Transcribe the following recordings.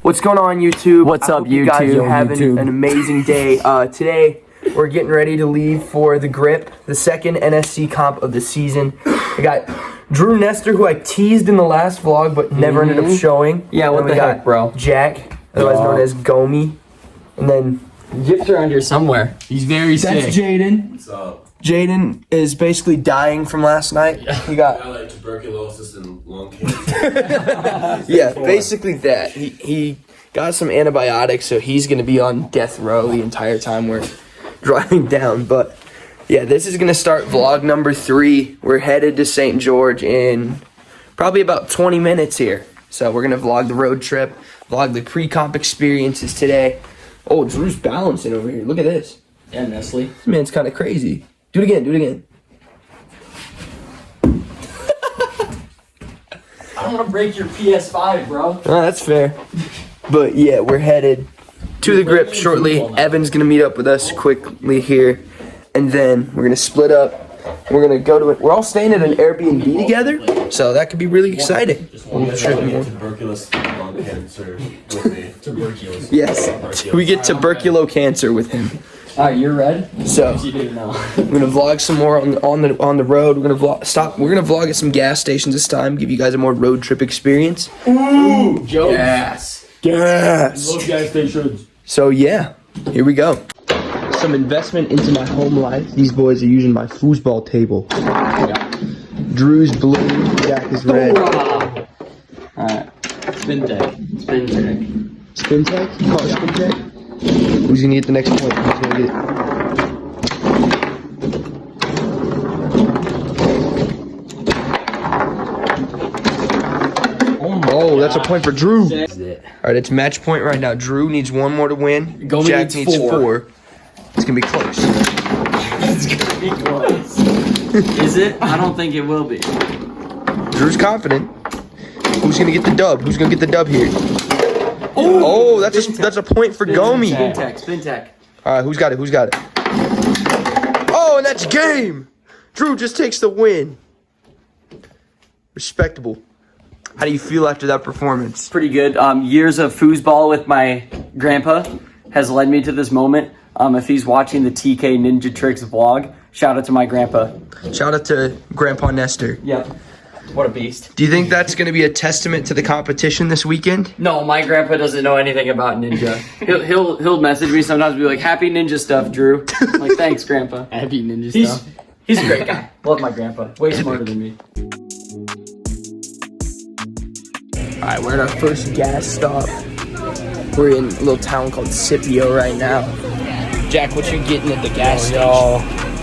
What's going on, YouTube? What's up, YouTube? You guys are having YouTube? an amazing day. Today, we're getting ready to leave for the Grip, the second NSC comp of the season. We got Drew Nestor, who I teased in the last vlog, but never ended up showing. Yeah, what and the heck, bro? Jack, otherwise known as Gomi. And then Gifts around here somewhere. He's very sick. that's Jaden. What's up? Jaden is basically dying from last night. He got I like tuberculosis and lung cancer. yeah, basically that. He got some antibiotics, so he's gonna be on death row the entire time we're driving down. But yeah, this is gonna start vlog number 3. We're headed to St. George in probably about 20 minutes here. So we're gonna vlog the road trip, vlog the pre-comp experiences today. Oh, Drew's balancing over here. Look at this. Yeah, Nestle. This man's kind of crazy. Do it again. Do it again. I don't want to break your PS5, bro. Oh, that's fair. But yeah, we're headed to the Grip shortly. Evan's gonna meet up with us quickly here, and then we're gonna split up. We're gonna go to it. We're all staying at an Airbnb together, so that could be really exciting. Tuberculosis and lung cancer with me. Tuberculosis. Yes, we get tuberculo cancer with him. Alright, you're red? So You didn't know. we're gonna vlog some more on the road. We're gonna vlog. We're gonna vlog at some gas stations this time. Give you guys a more road trip experience. Ooh, Joe. Gas. Gas. Love gas stations. So yeah, here we go. Some investment into my home life. These boys are using my foosball table. Drew's blue, Jack is red. Alright. Spin tech. Spin tech. Spin tech? You call it spin tech? Who's gonna get the next point? Who's gonna get it? Oh, that's a point for Drew. Alright, it's match point right now. Drew needs one more to win. Gomi Jack needs needs 4. 4. It's gonna be close. It's gonna be close. Is it? I don't think it will be. Drew's confident. Who's gonna get the dub? Who's gonna get the dub here? Oh, that's a point for Gomi. Spin tech. Spin tech. All right, who's got it? Who's got it? Oh, and that's game. Drew just takes the win. Respectable. How do you feel after that performance? Pretty good. Years of foosball with my grandpa has led me to this moment. If he's watching the TK Ninja.Trickz vlog, shout out to my grandpa. Shout out to Grandpa Nestor. Yep. What a beast. Do you think that's going to be a testament to the competition this weekend? No, my grandpa doesn't know anything about ninja. He'll message me sometimes and be like, "Happy ninja stuff, Drew." I'm like, thanks, grandpa. Happy ninja stuff. He's a great guy. Love my grandpa. Way smarter than me. All right, we're at our first gas stop. We're in a little town called Scipio right now. Jack, what you getting at the gas station?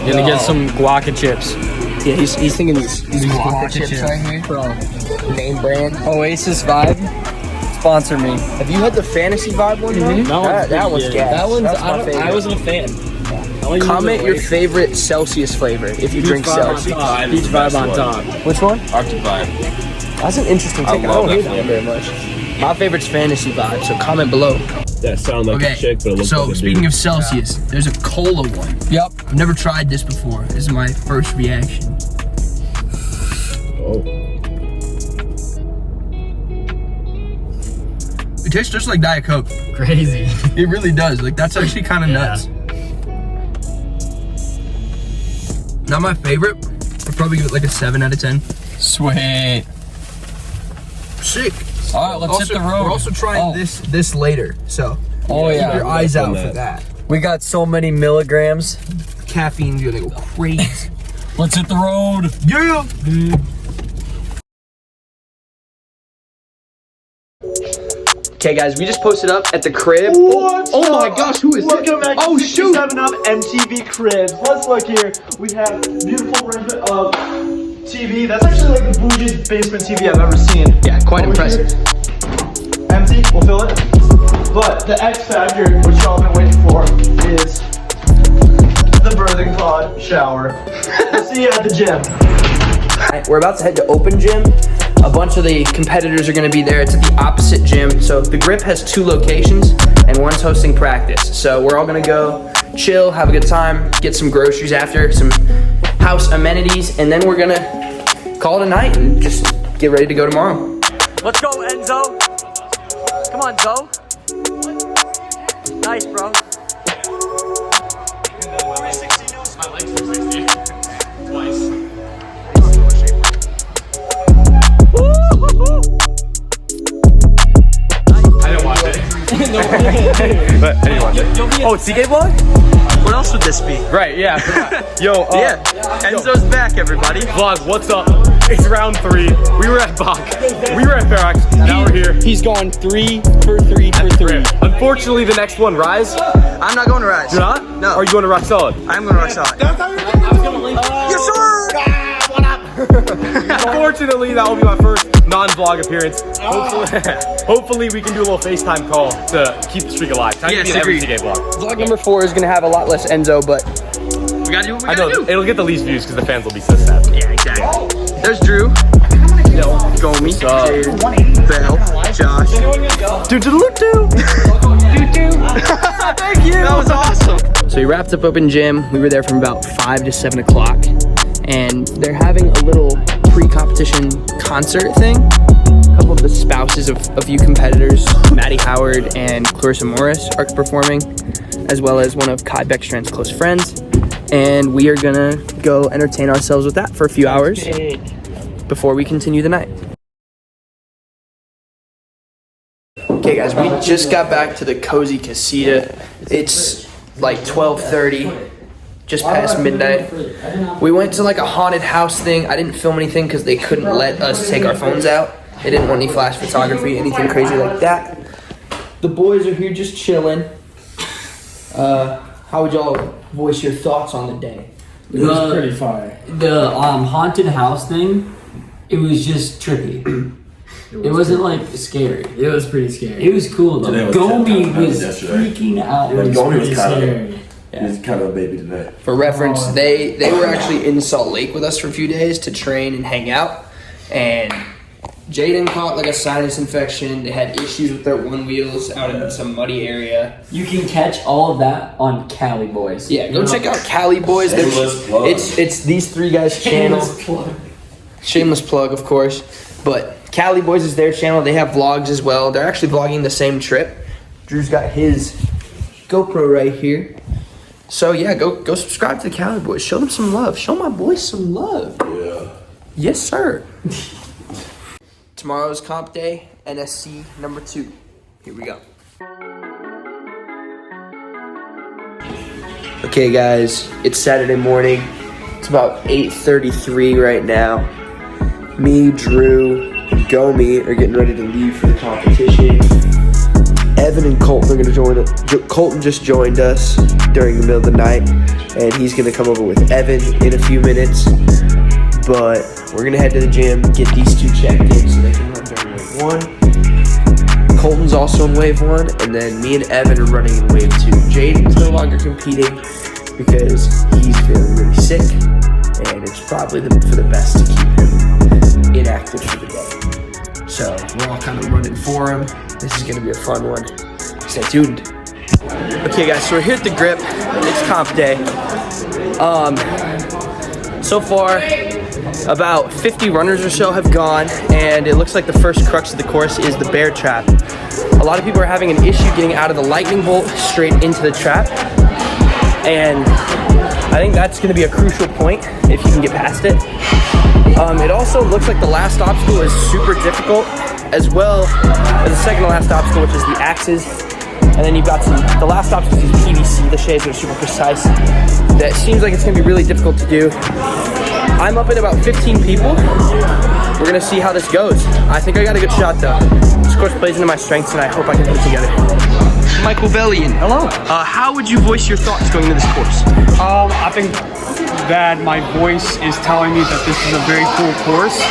Gonna get some guaca chips. Yeah, he's thinking these guaca chips right here. Bro. Name brand. Oasis Vibe. Sponsor me. Have you had the Fantasy Vibe one? That one's gas. That one's That's my favorite. I wasn't a fan. Comment your favorite Celsius flavor if you drink Celsius. Peach Vibe on top. Which one? Arctic Vibe. That's an interesting take. I love don't hear that that one very much. My favorite's Fantasy Vibe, so comment below. That sounds like a chick, but it looks so like a speaking dude. of Celsius, there's a cola one. Yep. I've never tried this before. This is my first reaction. Oh. It tastes just like Diet Coke. Crazy. It really does. Like, that's actually kind of nuts. Not my favorite. I'd probably give it like a 7 out of 10. Sweet. Sick. All right, let's hit the road. We're also trying this later, so Oh keep yeah. your eyes I've out done for that. We got so many milligrams. Caffeine's gonna go crazy. Let's hit the road. Yeah. Okay, guys, we just posted up at the crib. Oh my gosh, who is Welcome this? back Oh to shoot! 7 Up MTV Cribs. Let's look here. We have beautiful arrangement of TV. That's actually like the bougiest basement TV I've ever seen. Yeah, quite Over impressive. here, empty, we'll fill it. But the X factor, which y'all been waiting for, is the birthing pod shower. We'll see you at the gym. We're about to head to Open Gym. A bunch of the competitors are gonna be there. It's at the opposite gym. So the Grip has 2 locations and one's hosting practice. So we're all gonna go chill, have a good time, get some groceries after, some house amenities, and then we're gonna call it a night and just get ready to go tomorrow. Let's go, Enzo. Come on, go. Nice, bro. But anyone. Oh, TK vlog? What else would this be? Right, yeah. Yo, Yeah, Enzo's back, everybody. vlog, what's up? It's round 3. We were at Bach. We were at Ferox. Now we're here. He's gone 3 for 3 for 3. Unfortunately, the next one, Rise. I'm not going to Rise. You're not? No. Or are you going to Rock Solid? I'm going to Rock Solid. Yes, sir! Unfortunately, that will be my first non-vlog appearance. Hopefully we can do a little FaceTime call to keep the streak alive. Time to be an every TK vlog. Vlog number 4 is gonna have a lot less Enzo, but We gotta do what we I gotta know, do. it'll get the least views because the fans will be so sad. Yeah, exactly. There's Drew. Gomi, Jaden, Bell, Josh. Do-do-do-do. Thank you. That was awesome. So we wrapped up open gym. We were there from about 5 to 7 o'clock, and they're having a little pre-competition concert thing. A couple of the spouses of a few competitors, Maddie Howard and Clarissa Morris, are performing, as well as one of Kai Beckstrand's close friends. And we are gonna go entertain ourselves with that for a few hours before we continue the night. Okay guys, we just got back to the Cozy Casita. It's like 12:30, just past midnight. We went to like a haunted house thing. I didn't film anything because they couldn't let us take our phones out. They didn't want any flash photography, anything crazy like that. The boys are here just chilling. How would y'all voice your thoughts on the day? It was pretty fire. The haunted house thing, it was just trippy. It wasn't like scary. It was pretty scary. It was cool though. Today was Gomi was yesterday. freaking out. Yeah, It was Gomi was pretty kinda- scary. He's kind of a baby today. For reference, they were actually in Salt Lake with us for a few days to train and hang out. And Jaden caught like a sinus infection. They had issues with their one wheels out in some muddy area. You can catch all of that on Cali Boys. Yeah, go check out Cali Boys. Shameless plug. It's these three guys' channel. Shameless plug, of course. But Cali Boys is their channel. They have vlogs as well. They're actually vlogging the same trip. Drew's got his GoPro right here. So yeah, go subscribe to the Cali Boys. Show them some love. Show my boys some love. Yeah. Yes, sir. Tomorrow's comp day, NSC number 2. Here we go. Okay, guys, it's Saturday morning. It's about 8:33 right now. Me, Drew, and Gomi are getting ready to leave for the competition. Evan and Colton are going to join us. Colton just joined us during the middle of the night, and he's going to come over with Evan in a few minutes. But we're going to head to the gym, get these two checked in so they can run during wave 1. Colton's also in wave 1, and then me and Evan are running in wave 2. Jaden's no longer competing because he's feeling really sick, and it's probably for the best to keep him inactive for the day. So we're all kind of running for him. This is going to be a fun one. Stay tuned. Okay guys, so we're here at the grip. It's comp day. So far, about 50 runners or so have gone, and it looks like the first crux of the course is the bear trap. A lot of people are having an issue getting out of the lightning bolt straight into the trap, and I think that's going to be a crucial point if you can get past it. It also looks like the last obstacle is super difficult, as well as the second to last obstacle, which is the axes. And then you've got the last obstacle is PVC, the shades are super precise. That seems like it's gonna be really difficult to do. I'm up at about 15 people. We're gonna see how this goes. I think I got a good shot though. This course plays into my strengths and I hope I can put it together. Michael Bellion. Hello. How would you voice your thoughts going into this course? I think that my voice is telling me that this is a very cool course.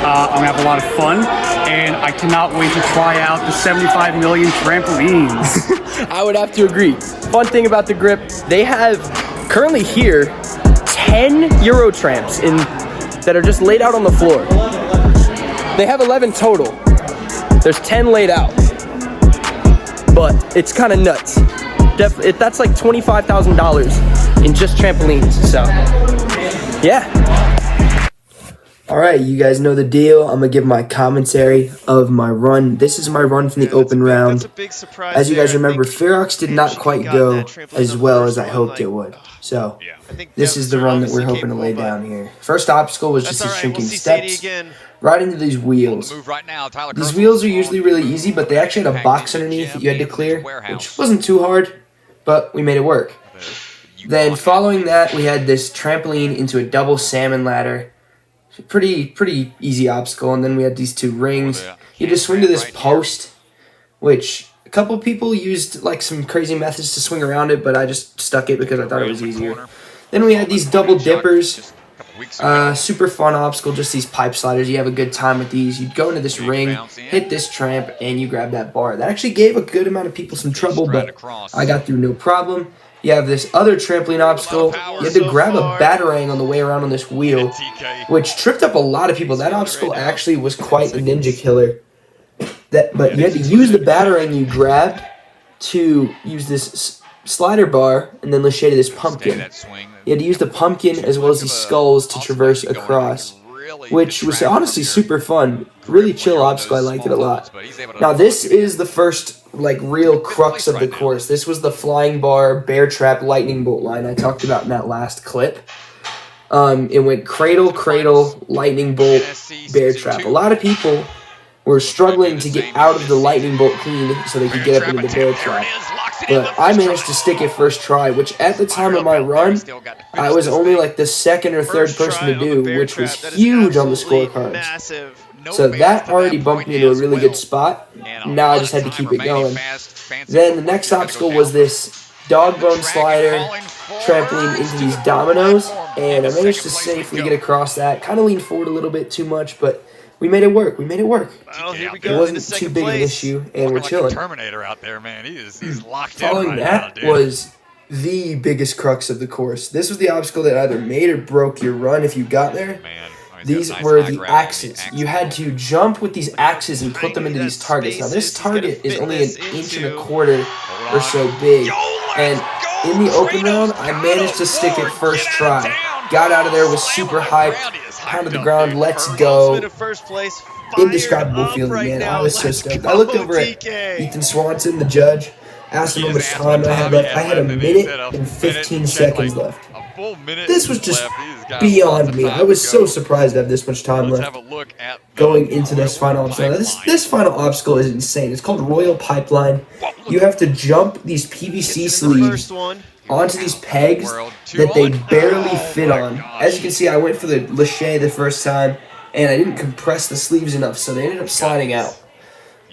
I'm gonna have a lot of fun, and I cannot wait to try out the 75 million trampolines. I would have to agree. Fun thing about the grip, they have currently here 10 Euro tramps that are just laid out on the floor. They have 11 total. There's 10 laid out. But it's kind of nuts. That's like $25,000 in just trampolines. So, yeah. All right, you guys know the deal. I'm going to give my commentary of my run. This is my run from the open round. As you guys remember, Ferox did not quite go as well as I hoped it would. So, this is the run that we're hoping to lay down here. First obstacle was just these shrinking steps, right into these wheels. These wheels are usually really easy, but they actually had a box underneath that you had to clear, which wasn't too hard, but we made it work. Then following that, we had this trampoline into a double salmon ladder. Pretty easy obstacle, and then we had these two rings. You just swing to this post, which a couple people used like some crazy methods to swing around it, but I just stuck it because I thought it was easier. Then we had these double dippers, super fun obstacle, just these pipe sliders. You have a good time with these. You'd go into this ring, hit this tramp, and you grab that bar. That actually gave a good amount of people some trouble, but I got through no problem. You have this other trampoline obstacle. You had to grab a batarang on the way around on this wheel, which tripped up a lot of people. That obstacle actually was quite a ninja killer. But you had to use the batarang you grabbed to use this slider bar and then lachey to this pumpkin. You had to use the pumpkin as well as these skulls to traverse across, which was honestly super fun. Really chill obstacle. I liked it a lot. Now this is the first like real crux of the course. This was the flying bar, bear trap, lightning bolt line I talked about in that last clip. It went cradle, cradle, lightning bolt, bear trap. A lot of people were struggling to get out of the lightning bolt clean so they could get up into the bear trap. But I managed to stick it first try, which at the time of my run, I was only like the second or third person to do, which was huge on the scorecards. So that already bumped me to a really good spot. Now I just had to keep it going. Then the next obstacle was this dog bone slider trampoline into these dominoes, and I managed to safely get across that. Kind of leaned forward a little bit too much, but we made it work. We made it work. Well, here we It go. wasn't too big of an issue, and we're chilling. Terminator out there, man. He's locked in Following right that now, dude. was the biggest crux of the course. This was the obstacle that either made or broke your run if you got there. Man, I mean, These nice were high the gravity axes. You had to jump with these axes and put them into these targets. Now this target is only an inch and a quarter or so big. And in the open round, I managed to stick it first try. Got out of there, was super hyped, pounded the ground, let's go. Indescribable feeling, man. I was so stoked. I looked over at Ethan Swanson, the judge, asked him how much time I had left. I had a minute and 15 seconds left. This was just beyond me. I was so surprised to have this much time left going into this final obstacle. Now, this final obstacle is insane. It's called Royal Pipeline. You have to jump these PVC sleeves onto these pegs that they barely fit on. As you can see, I went for the lachey the first time, and I didn't compress the sleeves enough, so they ended up sliding out.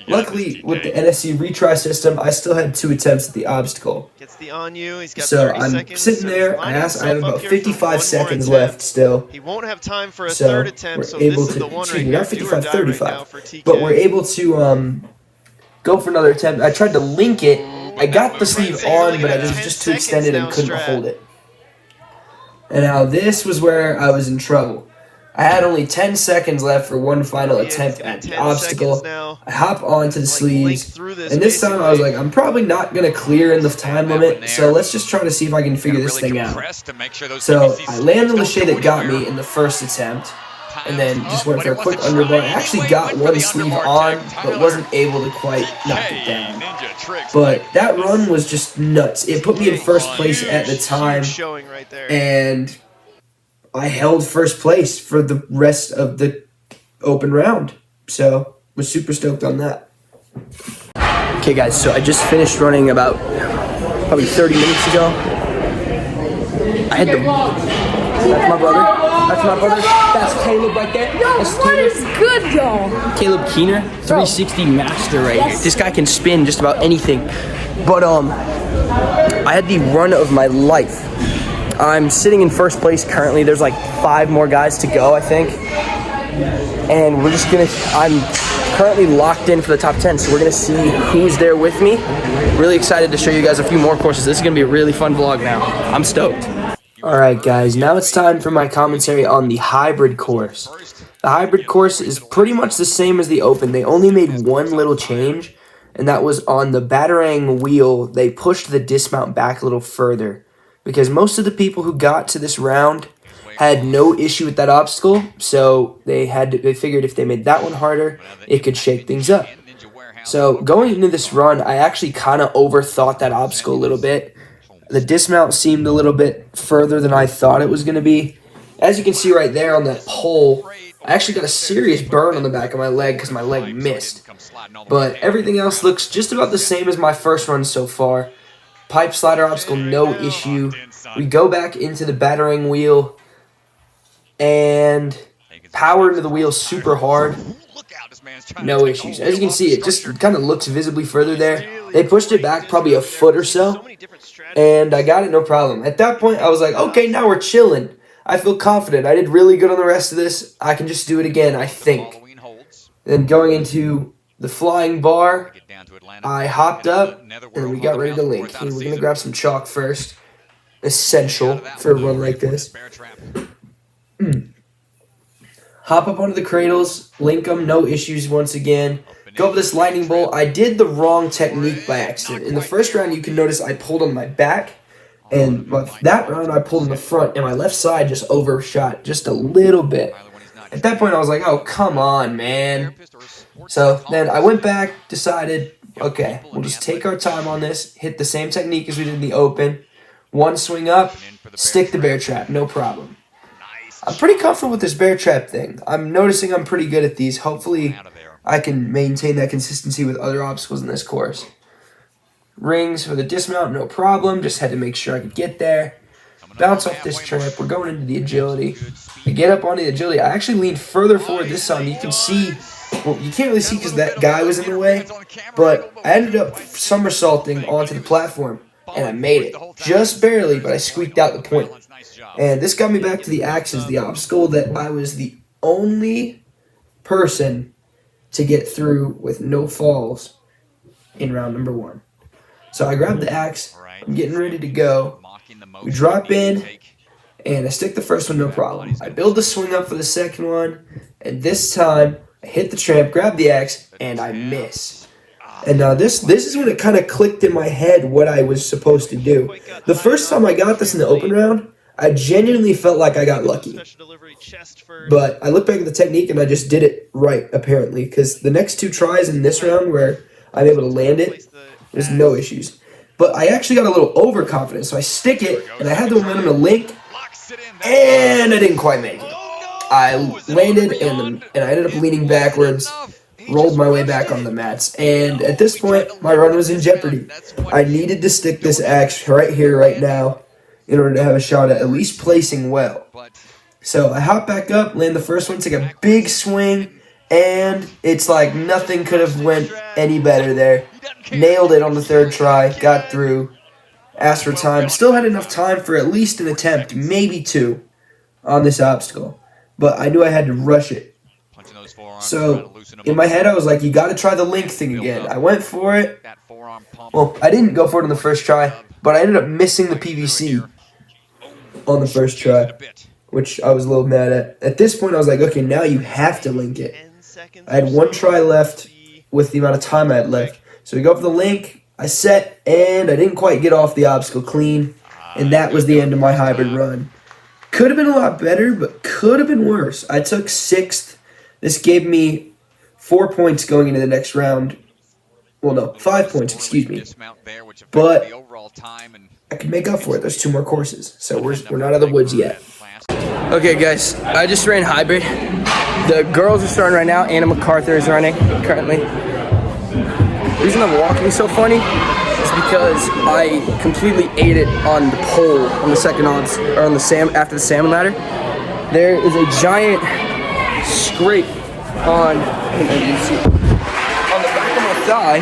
Luckily, with the NSC retry system, I still had 2 attempts at the obstacle. So I'm sitting there. I have about 55 seconds left still. He won't have time for a So third attempt, so we're able this is to, the one excuse right me, here. not Do or 55, die right now 35. for TK. But we're able to go for another attempt. I tried to link it. I got the sleeve on, but it was just too extended and couldn't hold it. And now this was where I was in trouble. I had only 10 seconds left for one final attempt at the obstacle. I hop onto the sleeves, and this time I was like, I'm probably not going to clear in the time limit, so let's just try to see if I can figure this thing out. So I landed the lachey that got me in the first attempt, and then just went for a quick underbar. I actually got one sleeve on, but wasn't able to quite knock it down. But that run was just nuts. It put me in first place at the time, and I held first place for the rest of the open round. So, was super stoked on that. Okay guys, so I just finished running about probably 30 minutes ago. I had to... That's my brother. That's my brother. That's Caleb right there. That's What is good, y'all? Caleb Keener, 360 master right here. This guy can spin just about anything. But I had the run of my life. I'm sitting in first place currently. There's like 5 more guys to go, I think. And we're just gonna, I'm currently locked in for the top 10, so we're gonna see who's there with me. Really excited to show you guys a few more courses. This is gonna be a really fun vlog now. I'm stoked. Alright guys, now it's time for my commentary on the hybrid course. The hybrid course is pretty much the same as the open. They only made one little change, and that was on the batarang wheel. They pushed the dismount back a little further, because most of the people who got to this round had no issue with that obstacle, so they figured if they made that one harder, it could shake things up. So going into this run, I actually kind of overthought that obstacle a little bit. The dismount seemed a little bit further than I thought it was going to be. As you can see right there on that pole, I actually got a serious burn on the back of my leg because my leg missed. But everything else looks just about the same as my first run so far. Pipe slider obstacle, no issue. We go back into the battering wheel and power into the wheel super hard. No issues. As you can see, it just kind of looks visibly further there. They pushed it back probably a foot or so, and I got it no problem. At that point, I was like, okay, now we're chilling. I feel confident. I did really good on the rest of this. I can just do it again, I think. Then going into the flying bar, I hopped up, and we got ready to link. We're going to grab some chalk first. Essential for a run like this. Hop up onto the cradles, link them, no issues once again. Go up this lightning bolt. I did the wrong technique by accident. In the first round, you can notice I pulled on my back, and that round I pulled in the front, and my left side just overshot just a little bit. At that point, I was like, oh, come on, man. So then I went back, decided, okay, we'll just take our time on this, hit the same technique as we did in the open. One swing up, stick the bear trap, no problem. I'm pretty comfortable with this bear trap thing. I'm noticing I'm pretty good at these. Hopefully, I can maintain that consistency with other obstacles in this course. Rings for the dismount, no problem. Just had to make sure I could get there. Bounce off this tramp. We're going into the agility. I get up onto the agility. I actually leaned further forward this time. You can see, well, you can't really see because that guy was in the way, but I ended up somersaulting onto the platform, and I made it. Just barely, but I squeaked out the point. And this got me back to the axes, the obstacle that I was the only person to get through with no falls in round number 1. So I grabbed the axe, I'm getting ready to go. We drop in, and I stick the first one, no problem. I build the swing up for the second one, and this time I hit the tramp, grab the axe, and I miss. And now this is when it kind of clicked in my head what I was supposed to do. The first time I got this in the open round, I genuinely felt like I got lucky. But I look back at the technique and I just did it right, apparently. Because the next 2 tries in this round where I'm able to land it, there's no issues. But I actually got a little overconfident. So I stick it, and I had the momentum to link, and I didn't quite make it. I landed, and I ended up leaning backwards, rolled my way back on the mats. And at this point, my run was in jeopardy. I needed to stick this axe right here, right now, in order to have a shot at least placing well. So I hop back up, land the first one, take a big swing, and it's like nothing could have went any better there. Nailed it on the 3rd try, got through, asked for time. Still had enough time for at least an attempt, maybe 2, on this obstacle. But I knew I had to rush it. So in my head, I was like, you got to try the link thing again. I went for it. Well, I didn't go for it on the first try, but I ended up missing the PVC on the first try, which I was a little mad at. At this point, I was like, okay, now you have to link it. I had 1 try left with the amount of time I had left. So we go for the link, I set, and I didn't quite get off the obstacle clean, and that was the end of my hybrid run. Could have been a lot better, but could have been worse. I took 6th. This gave me 4 points going into the next round. Well, no, 5 points, excuse me. But I can make up for it. There's 2 more courses, so we're not out of the woods yet. Okay, guys, I just ran hybrid. The girls are starting right now. Anna MacArthur is running currently. The reason I'm walking so funny is because I completely ate it on the pole on the second odds, or on the after the salmon ladder. There is a giant scrape on the back of my thigh,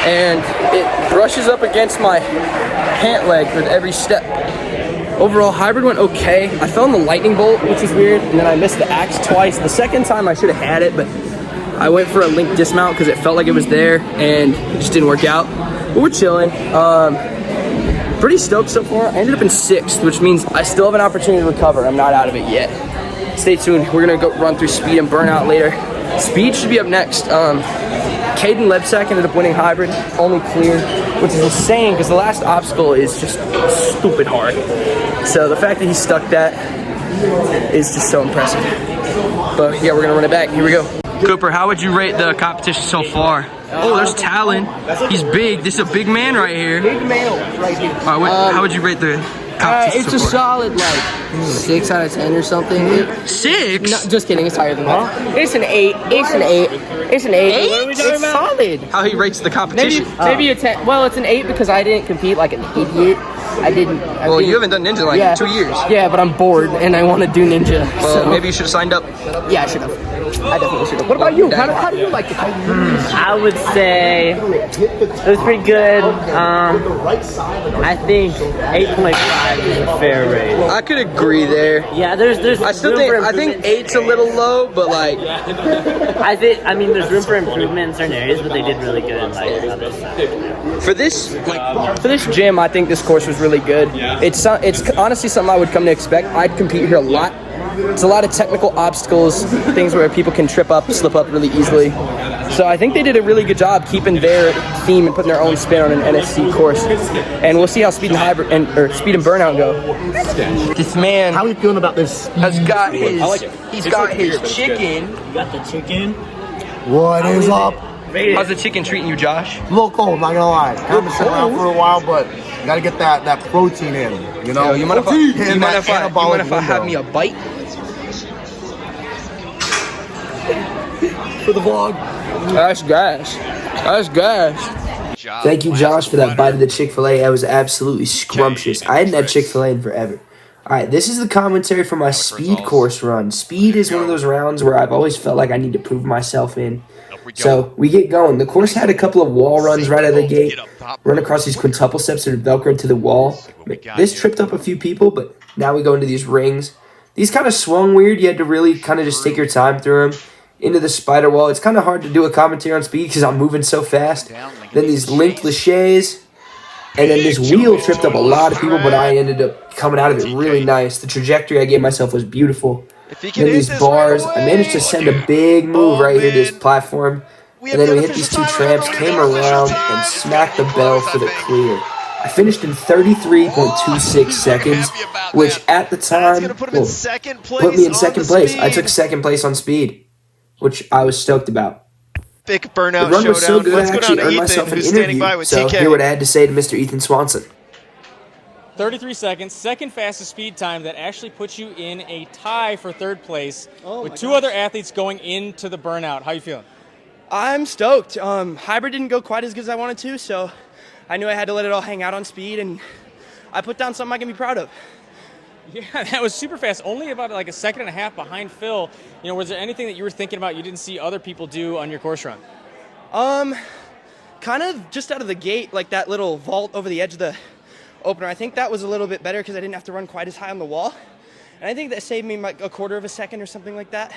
and it brushes up against my pant leg with every step. Overall, hybrid went okay. I fell in the lightning bolt, which is weird, and then I missed the axe twice. The second time I should have had it, but I went for a link dismount because it felt like it was there, and it just didn't work out. But we're chilling. Pretty stoked so far. I ended up in 6th, which means I still have an opportunity to recover. I'm not out of it yet. Stay tuned. We're gonna go run through speed and burnout later. Speed should be up next. Caden Lebsack ended up winning hybrid, only clear, which is insane because the last obstacle is just stupid hard. So the fact that he stuck that is just so impressive. But yeah, we're gonna run it back. Here we go. Cooper, how would you rate the competition so far? Oh, there's Talon. He's big. This is a big man right here. Big male right here. All right, how would you rate the competition It's so a far? solid, like, 6 out of 10 or something. 6? No, just kidding. It's higher than that. It's an 8. It's an 8. It's an 8. Eight? It's solid. How he rates the competition? Maybe a 10. Well, it's an 8 because I didn't compete like an idiot. Well, you haven't done Ninja in like 2 years. Yeah, but I'm bored and I want to do Ninja. Well, so. maybe you should have signed up. Yeah, I should have. I definitely should have. What about you? How do you like it? I would say it was pretty good. I think 8.5 is a fair rate. I could agree there. Yeah, there's. I still think 8's a little low, but like. I mean, there's room for improvement in certain areas, but they did really good in like others. For this gym, I think this course was really good. It's honestly something I would come to expect. I'd compete here a lot. It's a lot of technical obstacles, things where people can trip up, slip up really easily. So I think they did a really good job keeping their theme and putting their own spin on an NSC course. And we'll see how Speed and Burnout go. This man, How are you feeling about this? has got his chicken. You got the chicken. What is up? How's the chicken treating you, Josh? A little cold, not gonna lie. I've been sitting around for a while, but you gotta get that protein in. You know? Yo, you mind if I have me a bite? For the vlog. That's gas. Thank you, Josh, for that bite of the Chick-fil-A. That was absolutely scrumptious. I hadn't had Chick-fil-A in forever. All right, this is the commentary for my speed course run. Speed is one of those rounds where I've always felt like I need to prove myself in. So we get going. The course had a couple of wall runs right out of the gate. Run across these quintuple steps that are velcroed to the wall. This tripped up a few people, but now we go into these rings. These kind of swung weird. You had to really kind of just take your time through them. Into the spider wall. It's kind of hard to do a commentary on speed because I'm moving so fast. Then these linked laches. And then this wheel tripped up a lot of people, but I ended up coming out of it really nice. The trajectory I gave myself was beautiful. Then these bars, I managed to send a big move right here to this platform. And then we hit these two tramps, came around, and smacked the bell for the clear. I finished in 33.26 seconds, which at the time put me in second place. I took second place on speed, which I was stoked about. Big Burnout the run was so showdown. good, Let's I go actually down to earned Ethan, myself an who's standing by interview. with So TK. hear what I had to say to Mr. Ethan Swanson. 33 seconds, second fastest speed time that actually puts you in a tie for third place with two other athletes going into the Burnout. How you feeling? I'm stoked. Hybrid didn't go quite as good as I wanted to, so I knew I had to let it all hang out on speed, and I put down something I can be proud of. Yeah, that was super fast. Only about like a second and a half behind Phil. You know, was there anything that you were thinking about you didn't see other people do on your course run? Kind of just out of the gate, like that little vault over the edge of the opener. I think that was a little bit better because I didn't have to run quite as high on the wall. And I think that saved me like a quarter of a second or something like that.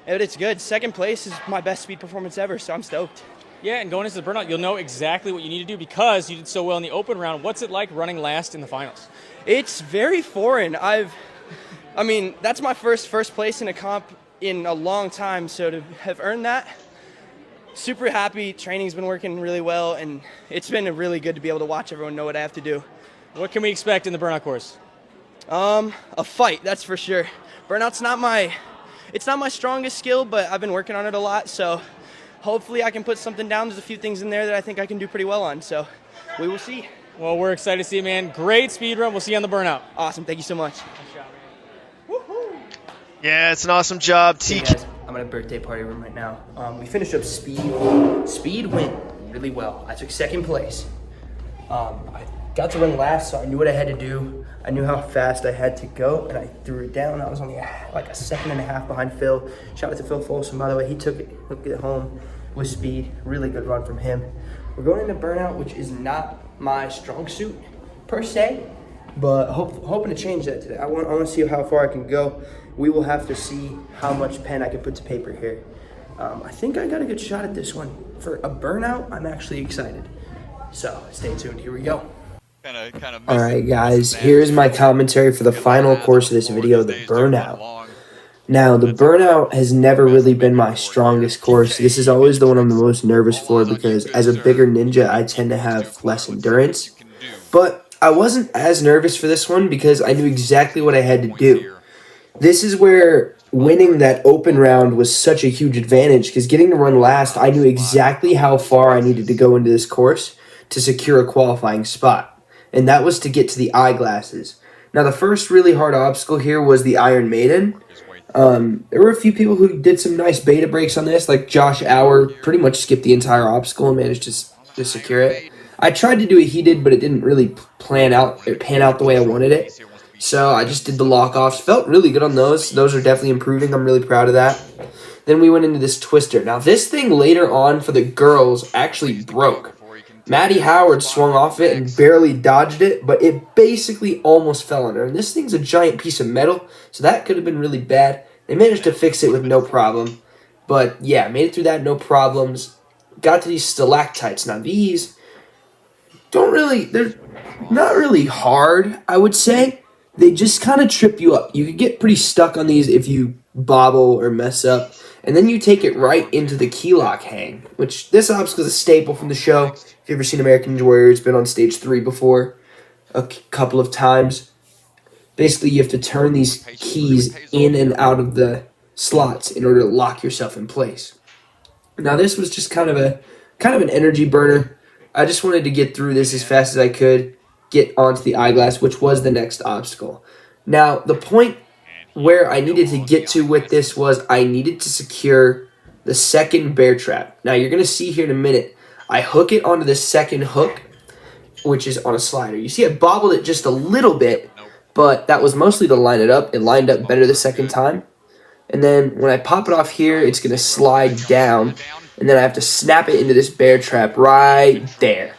But it's good. Second place is my best speed performance ever, so I'm stoked. Yeah, and going into the Burnout, you'll know exactly what you need to do because you did so well in the open round. What's it like running last in the finals? It's very foreign. I mean, that's my first place in a comp in a long time, so to have earned that, super happy. Training's been working really well, and it's been really good to be able to watch everyone know what I have to do. What can we expect in the Burnout course? A fight, that's for sure. Burnout's not my strongest skill, but I've been working on it a lot, so hopefully I can put something down. There's a few things in there that I think I can do pretty well on, so we will see. Well, we're excited to see you, man. Great speed run. We'll see you on the Burnout. Awesome. Thank you so much. Yeah, it's an awesome job. Hey guys, I'm at a birthday party room right now. We finished up speed. Speed went really well. I took second place. I got to run last, so I knew what I had to do. I knew how fast I had to go, and I threw it down. I was only like a second and a half behind Phil. Shout out to Phil Folsom, by the way. He took it home with speed. Really good run from him. We're going into Burnout, which is not my strong suit per se, but hoping to change that today. I want to see how far I can go. We will have to see how much pen I can put to paper here. I think I got a good shot at this one. For a Burnout, I'm actually excited. So stay tuned. Here we go. All right, guys. Here's my commentary for the final course of this video, the Burnout. Now, the Burnout has never really been my strongest course. This is always the one I'm the most nervous for because as a bigger ninja, I tend to have less endurance. But I wasn't as nervous for this one because I knew exactly what I had to do. This is where winning that open round was such a huge advantage because getting to run last, I knew exactly how far I needed to go into this course to secure a qualifying spot. And that was to get to the eyeglasses. Now, the first really hard obstacle here was the Iron Maiden. There were a few people who did some nice beta breaks on this, like Josh Auer pretty much skipped the entire obstacle and managed to secure it. I tried to do what he did, but it didn't really pan out the way I wanted it. So I just did the lock-offs. Felt really good on those. Those are definitely improving. I'm really proud of that. Then we went into this twister. Now, this thing later on for the girls actually broke. Maddie Howard swung off it and barely dodged it, but it basically almost fell on her. And this thing's a giant piece of metal, so that could have been really bad. They managed to fix it with no problem. But, yeah, made it through that, no problems. Got to these stalactites. Now, these they're not really hard, I would say. They just kind of trip you up. You could get pretty stuck on these if you bobble or mess up. And then you take it right into the key lock hang, which this obstacle is a staple from the show. If you've ever seen American Ninja Warrior, it's been on stage 3 before a couple of times. Basically, you have to turn these keys in and out of the slots in order to lock yourself in place. Now, this was just kind of an energy burner. I just wanted to get through this as fast as I could, get onto the eyeglass, which was the next obstacle. Now, the point where I needed to get to with this was I needed to secure the second bear trap. Now, you're going to see here in a minute, I hook it onto the second hook, which is on a slider. You see I bobbled it just a little bit, but that was mostly to line it up. It lined up better the second time. And then when I pop it off here, it's going to slide down, and then I have to snap it into this bear trap right there.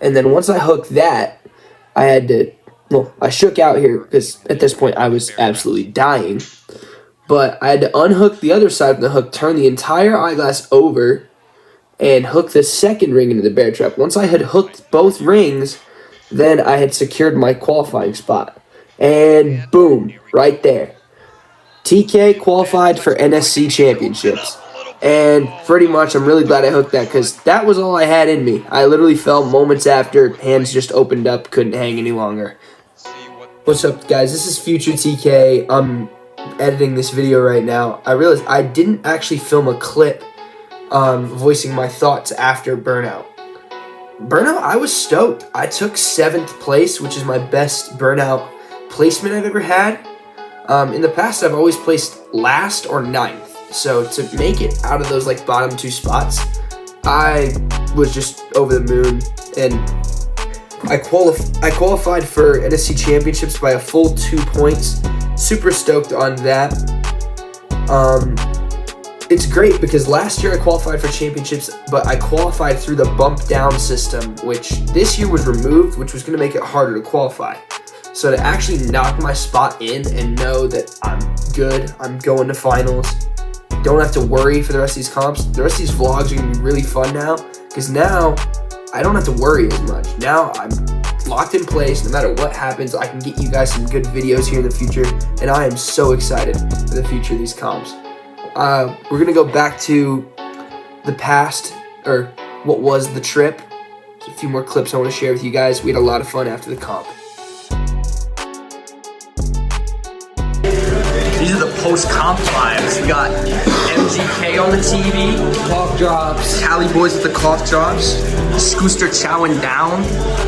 And then once I hooked that, I shook out here because at this point I was absolutely dying. But I had to unhook the other side of the hook, turn the entire eyeglass over, and hook the second ring into the bear trap. Once I had hooked both rings, then I had secured my qualifying spot. And boom, right there. TK qualified for NSC Championships. And pretty much I'm really glad I hooked that because that was all I had in me. I literally fell moments after, hands just opened up, couldn't hang any longer. What's up, guys? This is Future TK. I'm editing this video right now. I realized I didn't actually film a clip voicing my thoughts after Burnout. Burnout, I was stoked. I took 7th place, which is my best Burnout placement I've ever had. In the past, I've always placed last or 9th. So to make it out of those bottom 2 spots, I was just over the moon, and I qualified for NSC Championships by a full 2 points. Super stoked on that. It's great because last year I qualified for championships, but I qualified through the bump down system, which this year was removed, which was going to make it harder to qualify. So to actually knock my spot in and know that I'm good, I'm going to finals, don't have to worry for the rest of these comps. The rest of these vlogs are going to be really fun now because now I don't have to worry as much. Now I'm locked in place. No matter what happens, I can get you guys some good videos here in the future, and I am so excited for the future of these comps. We're going to go back to the past, or what was the trip. There's a few more clips I want to share with you guys. We had a lot of fun after the comp. These are the post-comp vibes. We got MGK on the TV, cough drops, Cali Boys with the cough drops, Scooster chowing down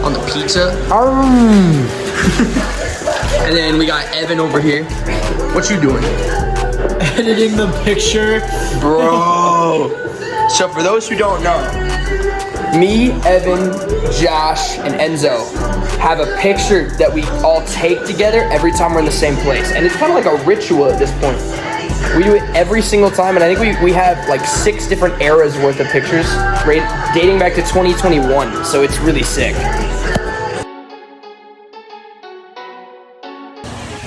on the pizza. And then we got Evan over here. What you doing? Editing the picture. Bro. So for those who don't know, me, Evan, Josh, and Enzo have a picture that we all take together every time we're in the same place. And it's kind of like a ritual at this point. We do it every single time, and I think we have 6 different eras worth of pictures dating back to 2021, so it's really sick.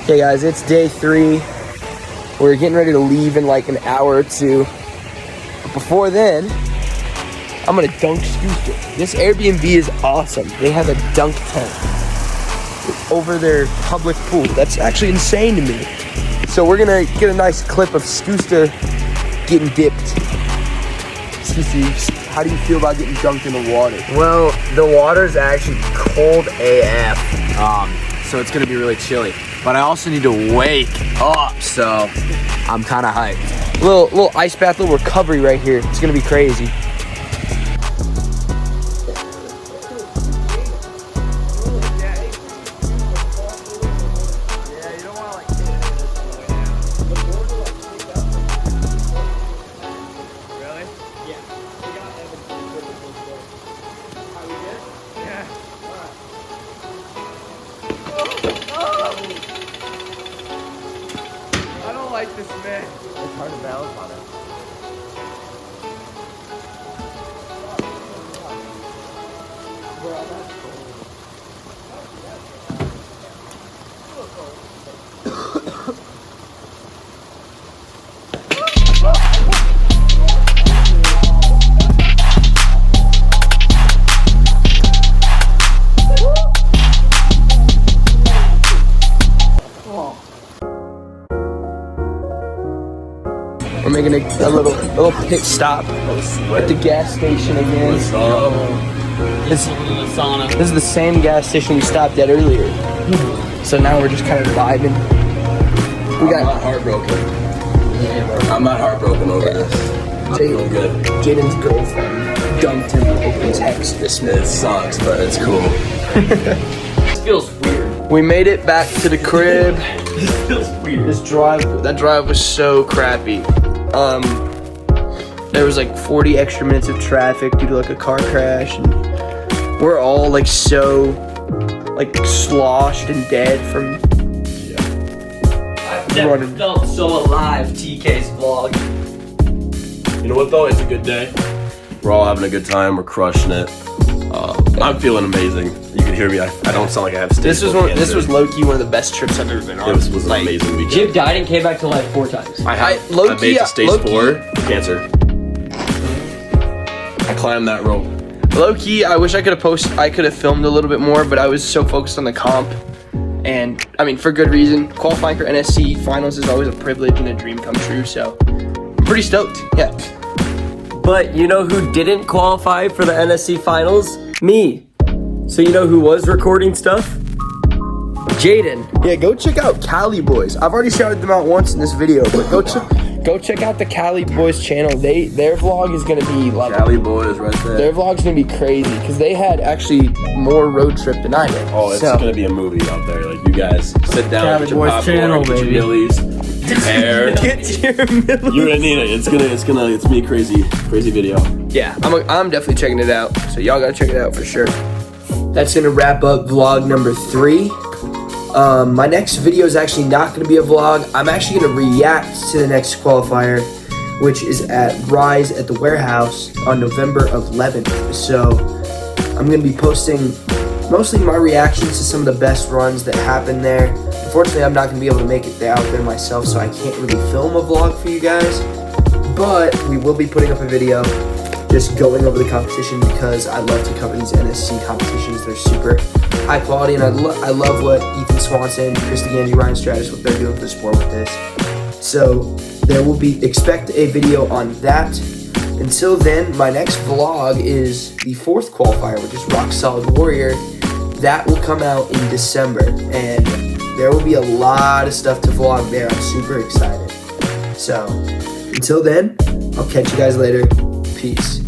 Okay guys, it's day 3. We're getting ready to leave in an hour or 2. But before then, I'm gonna dunk Scooster. This Airbnb is awesome. They have a dunk tent over their public pool. That's actually insane to me. So we're gonna get a nice clip of Skusta getting dipped. Skusta, how do you feel about getting dunked in the water? Well, the water's actually cold AF, so it's gonna be really chilly. But I also need to wake up, so I'm kind of hyped. Little ice bath, little recovery right here. It's gonna be crazy. I don't like this, man. It's hard to balance on it. We're making a little pit stop at the gas station again. This is the same gas station we stopped at earlier. So now we're just kind of vibing. I'm not heartbroken. I'm not heartbroken over this. I'm feeling good. Jaden's girlfriend dunked him over text this minute. It sucks, but it's cool. This feels weird. We made it back to the crib. This feels weird. That drive was so crappy. There was like 40 extra minutes of traffic due to like a car crash, and we're all like so like sloshed and dead from I've never felt so alive. TK's vlog. You know what though? It's a good day. We're all having a good time. We're crushing it. I'm feeling amazing. You can hear me. I don't sound like I have stage. This was low-key one of the best trips I've ever been on. It was an amazing weekend. Jib died and came back to life 4 times. I made it to stage 4 cancer. I climbed that rope. Low-key, I wish I could have filmed a little bit more, but I was so focused on the comp. And I mean, for good reason. Qualifying for NSC finals is always a privilege and a dream come true, so I'm pretty stoked. Yeah. But you know who didn't qualify for the NSC finals? Me. So you know who was recording stuff? Jaden. Yeah, go check out Cali Boys. I've already shouted them out once in this video, but go check out the Cali Boys channel. Their vlog is gonna be like Cali Boys right there. Their vlog's gonna be crazy because they had actually more road trip than I did. Oh, it's gonna be a movie out there. Like you guys sit down, get your popcorn, get your Millies, hair. Get your Millies. You're gonna need it. It's gonna be a crazy video. Yeah, I'm definitely checking it out. So y'all gotta check it out for sure. That's gonna wrap up vlog number 3. My next video is actually not going to be a vlog. I'm actually going to react to the next qualifier, which is at Rise at the Warehouse on November 11th. So I'm going to be posting mostly my reactions to some of the best runs that happened there. Unfortunately, I'm not going to be able to make it out there myself, so I can't really film a vlog for you guys. But we will be putting up a video just going over the competition because I love to cover these NSC competitions. They're super high quality, and I love what Ethan Swanson, Christy Ganji, Ryan Stratus, what they're doing for the sport with this. So there will be, expect a video on that. Until then, my next vlog is the 4th qualifier, which is Rock Solid Warrior. That will come out in December, and there will be a lot of stuff to vlog there. I'm super excited. So until then, I'll catch you guys later. Peace.